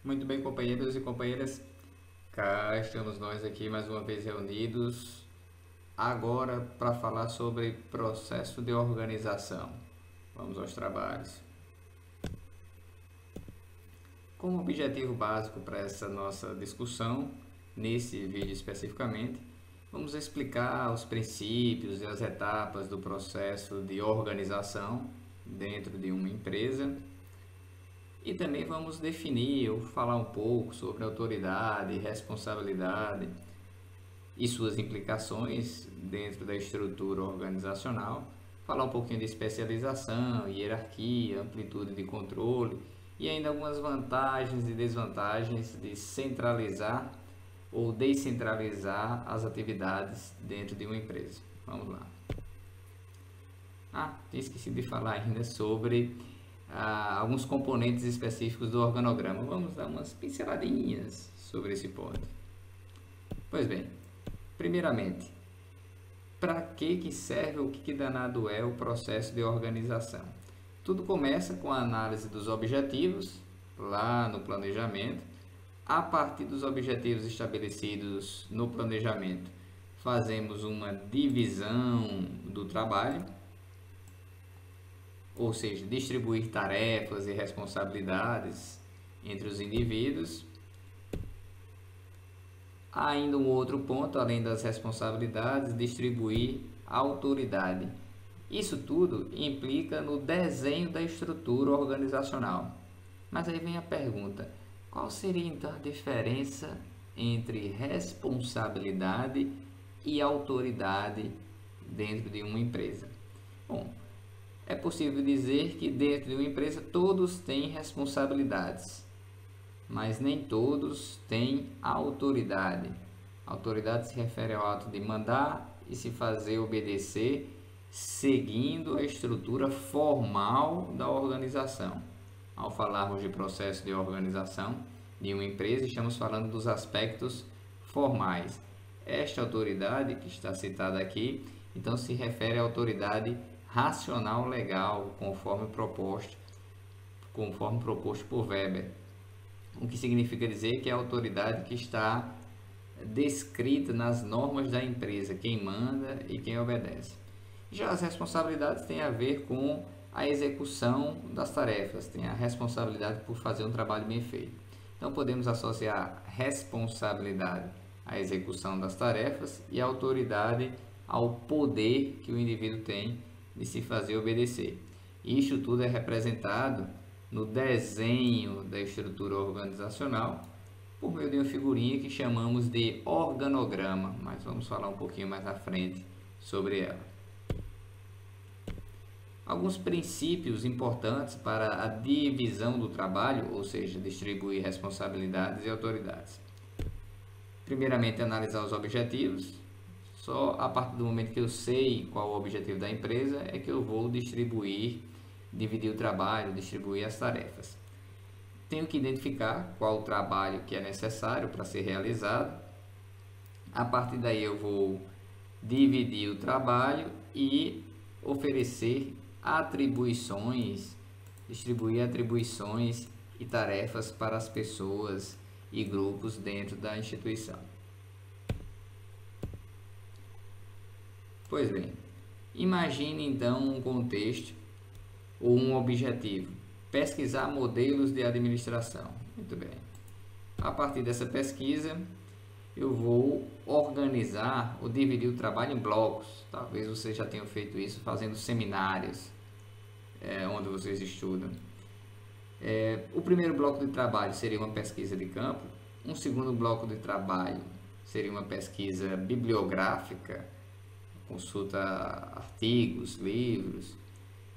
Muito bem, companheiros e companheiras, cá estamos nós aqui mais uma vez reunidos, agora para falar sobre processo de organização. Vamos aos trabalhos. Como objetivo básico para essa nossa discussão, nesse vídeo especificamente, vamos explicar os princípios e as etapas do processo de organização dentro de uma empresa. E também vamos definir ou falar um pouco sobre autoridade, responsabilidade e suas implicações dentro da estrutura organizacional. Falar um pouquinho de especialização, hierarquia, amplitude de controle e ainda algumas vantagens e desvantagens de centralizar ou descentralizar as atividades dentro de uma empresa. Vamos lá. Tinha esquecido de falar ainda sobre alguns componentes específicos do organograma. Vamos dar umas pinceladinhas sobre esse ponto. Pois bem, primeiramente, para que serve ou que danado é o processo de organização? Tudo começa com a análise dos objetivos, lá no planejamento. A partir dos objetivos estabelecidos no planejamento, fazemos uma divisão do trabalho, ou seja, distribuir tarefas e responsabilidades entre os indivíduos. Há ainda um outro ponto, além das responsabilidades, distribuir a autoridade. Isso tudo implica no desenho da estrutura organizacional. Mas aí vem a pergunta: qual seria então a diferença entre responsabilidade e autoridade dentro de uma empresa? Bom, é possível dizer que dentro de uma empresa todos têm responsabilidades, mas nem todos têm autoridade. Autoridade se refere ao ato de mandar e se fazer obedecer, seguindo a estrutura formal da organização. Ao falarmos de processo de organização de uma empresa, estamos falando dos aspectos formais. Esta autoridade que está citada aqui, então, se refere à autoridade racional legal, conforme proposto por Weber, o que significa dizer que é a autoridade que está descrita nas normas da empresa, quem manda e quem obedece. Já as responsabilidades têm a ver com a execução das tarefas, tem a responsabilidade por fazer um trabalho bem feito. Então podemos associar responsabilidade à execução das tarefas e a autoridade ao poder que o indivíduo tem de se fazer obedecer. Isto tudo é representado no desenho da estrutura organizacional por meio de uma figurinha que chamamos de organograma, mas vamos falar um pouquinho mais à frente sobre ela. Alguns princípios importantes para a divisão do trabalho, ou seja, distribuir responsabilidades e autoridades. Primeiramente, analisar os objetivos. Só a partir do momento que eu sei qual é o objetivo da empresa é que eu vou dividir o trabalho, distribuir as tarefas. Tenho que identificar qual o trabalho que é necessário para ser realizado. A partir daí eu vou dividir o trabalho e oferecer atribuições, distribuir atribuições e tarefas para as pessoas e grupos dentro da instituição. Pois bem, imagine então um contexto ou um objetivo: pesquisar modelos de administração. Muito bem. A partir dessa pesquisa, eu vou organizar ou dividir o trabalho em blocos. Talvez vocês já tenham feito isso fazendo seminários, onde vocês estudam. O primeiro bloco de trabalho seria uma pesquisa de campo. Um segundo bloco de trabalho seria uma pesquisa bibliográfica, consulta artigos, livros.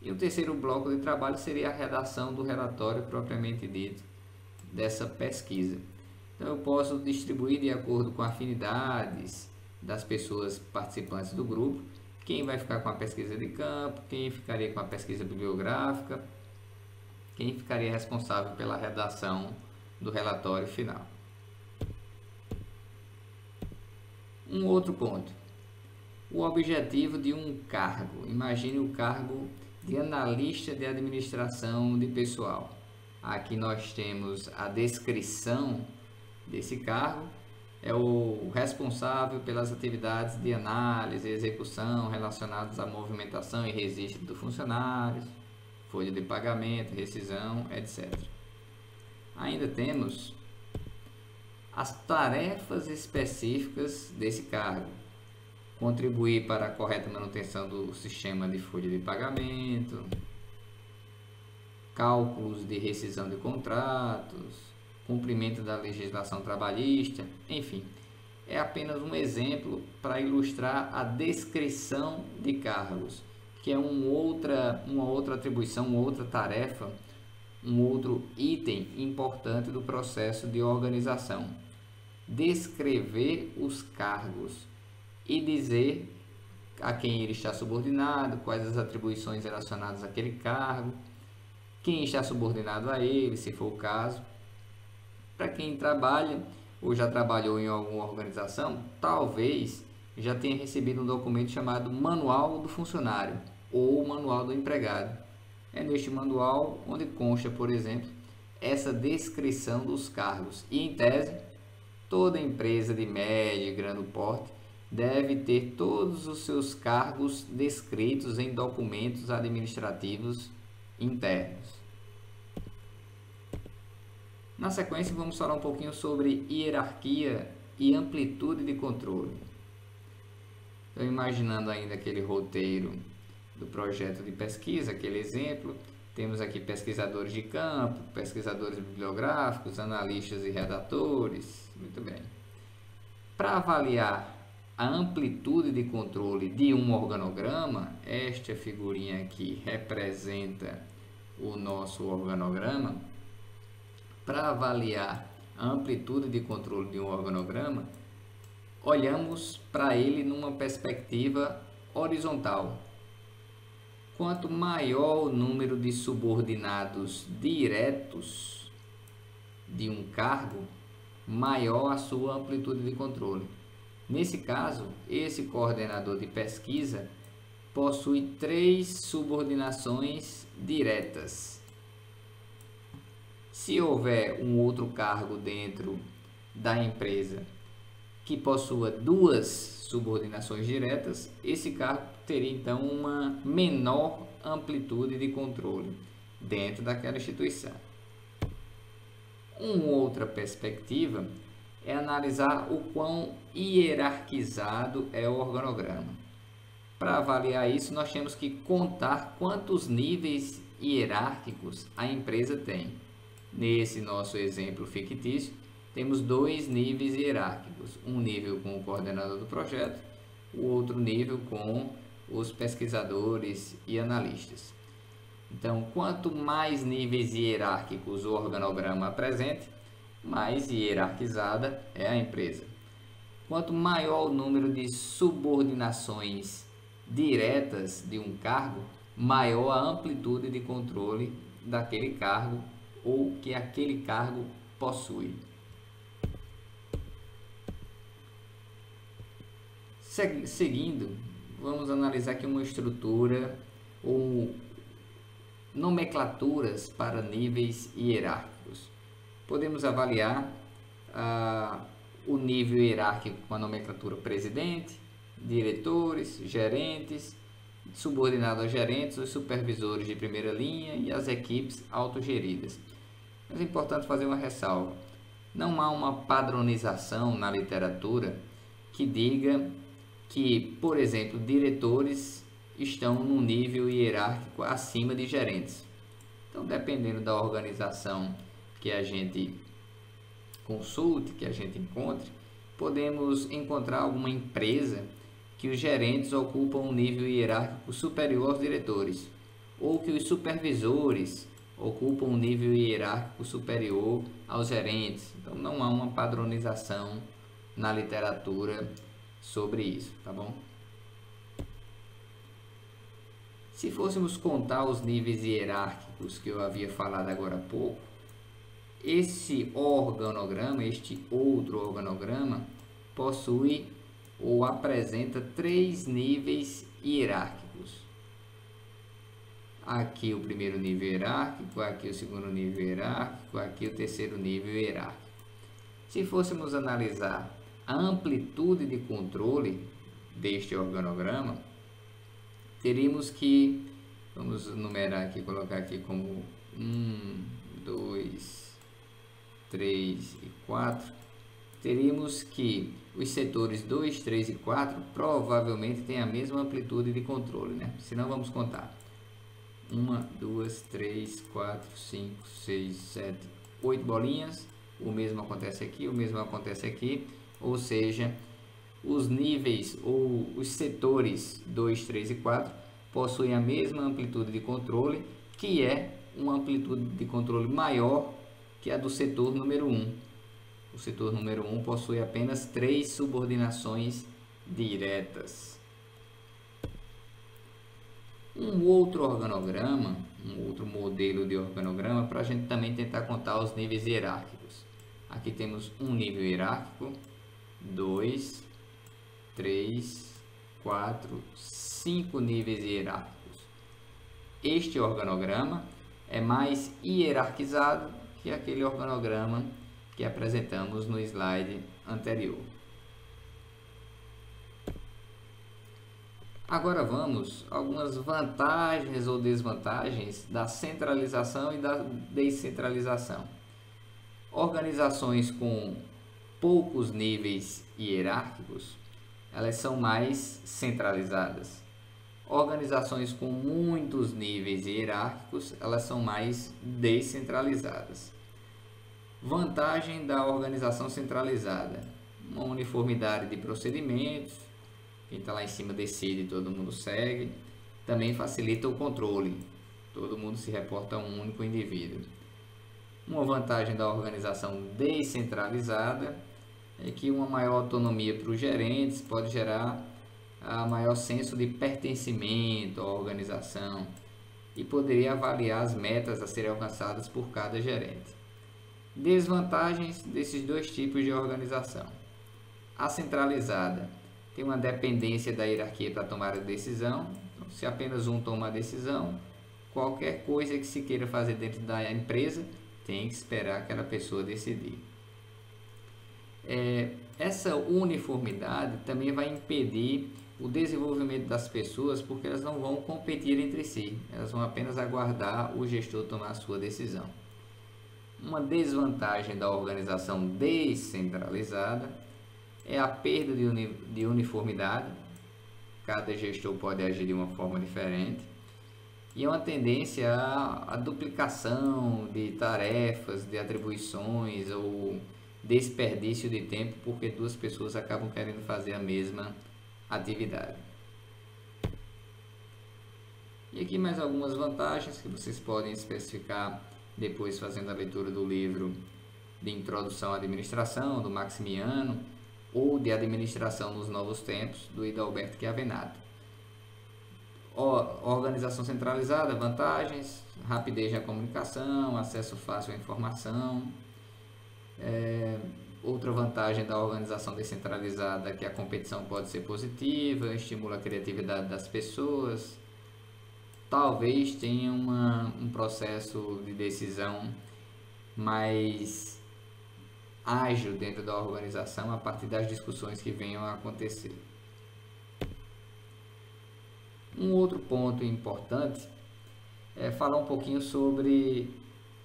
E o terceiro bloco de trabalho seria a redação do relatório propriamente dito dessa pesquisa. Então eu posso distribuir de acordo com afinidades das pessoas participantes do grupo, quem vai ficar com a pesquisa de campo, quem ficaria com a pesquisa bibliográfica, quem ficaria responsável pela redação do relatório final. Um outro ponto: o objetivo de um cargo. Imagine o cargo de analista de administração de pessoal. Aqui nós temos a descrição desse cargo. É o responsável pelas atividades de análise e execução relacionadas à movimentação e registro do funcionário, folha de pagamento, rescisão, etc. Ainda temos as tarefas específicas desse cargo: contribuir para a correta manutenção do sistema de folha de pagamento, cálculos de rescisão de contratos, cumprimento da legislação trabalhista, enfim. É apenas um exemplo para ilustrar a descrição de cargos, que é uma outra atribuição, uma outra tarefa, um outro item importante do processo de organização. Descrever os cargos e dizer a quem ele está subordinado, quais as atribuições relacionadas àquele cargo, quem está subordinado a ele, se for o caso. Para quem trabalha ou já trabalhou em alguma organização, talvez já tenha recebido um documento chamado Manual do Funcionário ou Manual do Empregado. É neste manual onde consta, por exemplo, essa descrição dos cargos. E, em tese, toda empresa de médio e grande porte deve ter todos os seus cargos descritos em documentos administrativos internos. Na sequência, vamos falar um pouquinho sobre hierarquia e amplitude de controle. Então, imaginando ainda aquele roteiro do projeto de pesquisa, aquele exemplo, temos aqui pesquisadores de campo, pesquisadores bibliográficos, analistas e redatores. Muito bem. Para avaliar a amplitude de controle de um organograma, esta figurinha aqui representa o nosso organograma. Para avaliar a amplitude de controle de um organograma, olhamos para ele numa perspectiva horizontal. Quanto maior o número de subordinados diretos de um cargo, maior a sua amplitude de controle. Nesse caso, esse coordenador de pesquisa possui 3 subordinações diretas. Se houver um outro cargo dentro da empresa que possua 2 subordinações diretas, esse cargo teria então uma menor amplitude de controle dentro daquela instituição. Uma outra perspectiva é analisar o quão hierarquizado é o organograma. Para avaliar isso, nós temos que contar quantos níveis hierárquicos a empresa tem. Nesse nosso exemplo fictício, temos 2 níveis hierárquicos, um nível com o coordenador do projeto, o outro nível com os pesquisadores e analistas. Então, quanto mais níveis hierárquicos o organograma apresente, mais hierarquizada é a empresa. Quanto maior o número de subordinações diretas de um cargo, maior a amplitude de controle daquele cargo ou que aquele cargo possui. Seguindo, vamos analisar aqui uma estrutura ou nomenclaturas para níveis hierárquicos. Podemos avaliar o nível hierárquico com a nomenclatura presidente, diretores, gerentes, subordinado aos gerentes, os supervisores de primeira linha e as equipes autogeridas. Mas é importante fazer uma ressalva. Não há uma padronização na literatura que diga que, por exemplo, diretores estão num nível hierárquico acima de gerentes. Então, dependendo da organização que a gente consulte, que a gente encontre, podemos encontrar alguma empresa que os gerentes ocupam um nível hierárquico superior aos diretores, ou que os supervisores ocupam um nível hierárquico superior aos gerentes. Então, não há uma padronização na literatura sobre isso, tá bom? Se fôssemos contar os níveis hierárquicos que eu havia falado agora há pouco, esse organograma, este outro organograma, possui ou apresenta 3 níveis hierárquicos. aqui o primeiro nível hierárquico, aqui o segundo nível hierárquico, aqui o terceiro nível hierárquico. Se fôssemos analisar a amplitude de controle deste organograma, teríamos que, vamos numerar aqui, colocar aqui como 1, 2, 3 e 4, teríamos que os setores 2, 3 e 4 provavelmente têm a mesma amplitude de controle, né? Se não, vamos contar. 1, 2, 3, 4, 5, 6, 7, 8 bolinhas. O mesmo acontece aqui, o mesmo acontece aqui. Ou seja, os níveis ou os setores 2, 3 e 4 possuem a mesma amplitude de controle, que é uma amplitude de controle maior que a do setor número 1. O setor número 1 possui apenas 3 subordinações diretas. Um outro organograma, um outro modelo de organograma, para a gente também tentar contar os níveis hierárquicos. Aqui temos um nível hierárquico, 2, 3, 4, 5 níveis hierárquicos. Este organograma é mais hierarquizado que aquele organograma que apresentamos no slide anterior. Agora vamos a algumas vantagens ou desvantagens da centralização e da descentralização. Organizações com poucos níveis hierárquicos, elas são mais centralizadas. Organizações com muitos níveis hierárquicos, elas são mais descentralizadas. Vantagem da organização centralizada: uma uniformidade de procedimentos, quem está lá em cima decide e todo mundo segue. Também facilita o controle, todo mundo se reporta a um único indivíduo. Uma vantagem da organização descentralizada é que uma maior autonomia para os gerentes pode gerar a maior senso de pertencimento à organização e poderia avaliar as metas a serem alcançadas por cada gerente. Desvantagens desses dois tipos de organização: a centralizada tem uma dependência da hierarquia para tomar a decisão. Então, se apenas um toma a decisão, qualquer coisa que se queira fazer dentro da empresa tem que esperar aquela pessoa decidir. Essa uniformidade também vai impedir o desenvolvimento das pessoas, porque elas não vão competir entre si, elas vão apenas aguardar o gestor tomar a sua decisão. Uma desvantagem da organização descentralizada é a perda de uniformidade. Cada gestor pode agir de uma forma diferente. E é uma tendência à duplicação de tarefas, de atribuições ou desperdício de tempo, porque duas pessoas acabam querendo fazer a mesma atividade. E aqui mais algumas vantagens que vocês podem especificar depois fazendo a leitura do livro de Introdução à Administração, do Maximiano, ou de Administração nos Novos Tempos, do Hidalberto Chiavenato. Organização centralizada, vantagens: rapidez na comunicação, acesso fácil à informação. Outra vantagem da organização descentralizada é que a competição pode ser positiva, estimula a criatividade das pessoas. Talvez tenha um processo de decisão mais ágil dentro da organização a partir das discussões que venham a acontecer. Um outro ponto importante é falar um pouquinho sobre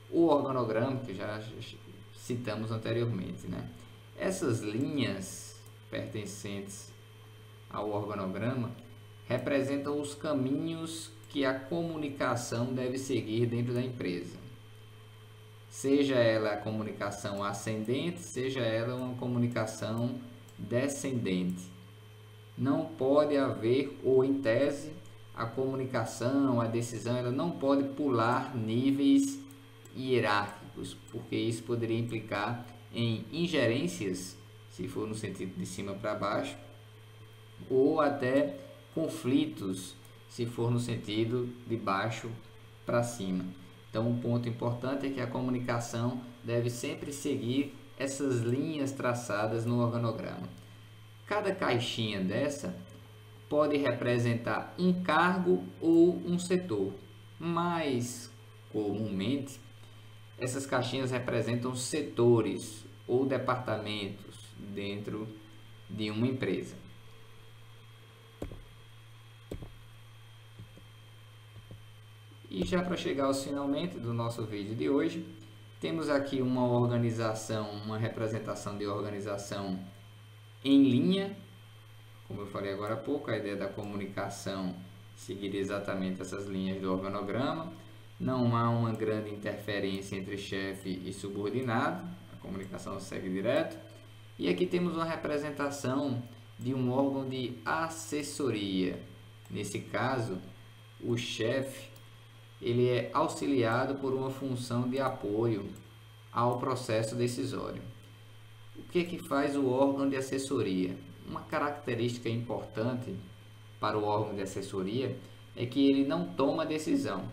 o organograma, que já citamos anteriormente, né? Essas linhas pertencentes ao organograma representam os caminhos que a comunicação deve seguir dentro da empresa. Seja ela a comunicação ascendente, seja ela uma comunicação descendente. Não pode haver, ou em tese, a comunicação, a decisão, ela não pode pular níveis hierárquicos, porque isso poderia implicar em ingerências, se for no sentido de cima para baixo, ou até conflitos, se for no sentido de baixo para cima. Então, um ponto importante é que a comunicação deve sempre seguir essas linhas traçadas no organograma. Cada caixinha dessa pode representar um cargo ou um setor. Mais comumente, essas caixinhas representam setores ou departamentos dentro de uma empresa. E já para chegar aos finalmente do nosso vídeo de hoje, temos aqui uma organização, uma representação de organização em linha. Como eu falei agora há pouco, a ideia da comunicação seguir exatamente essas linhas do organograma. Não há uma grande interferência entre chefe e subordinado, a comunicação segue direto. E aqui temos uma representação de um órgão de assessoria. Nesse caso, o chefe ele é auxiliado por uma função de apoio ao processo decisório. O que é que faz o órgão de assessoria? Uma característica importante para o órgão de assessoria é que ele não toma decisão.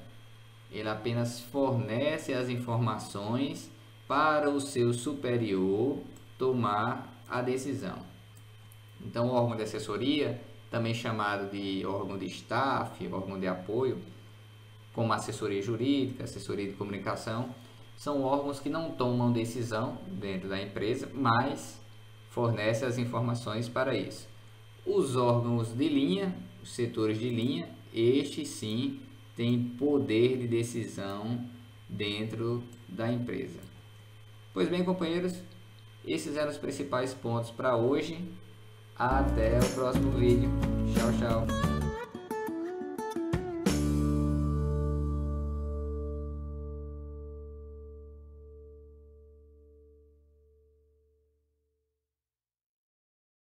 Ele apenas fornece as informações para o seu superior tomar a decisão. Então, o órgão de assessoria, também chamado de órgão de staff, órgão de apoio, como assessoria jurídica, assessoria de comunicação, são órgãos que não tomam decisão dentro da empresa, mas fornecem as informações para isso. Os órgãos de linha, os setores de linha, estes sim têm poder de decisão dentro da empresa. Pois bem, companheiros, esses eram os principais pontos para hoje. Até o próximo vídeo. Tchau, tchau.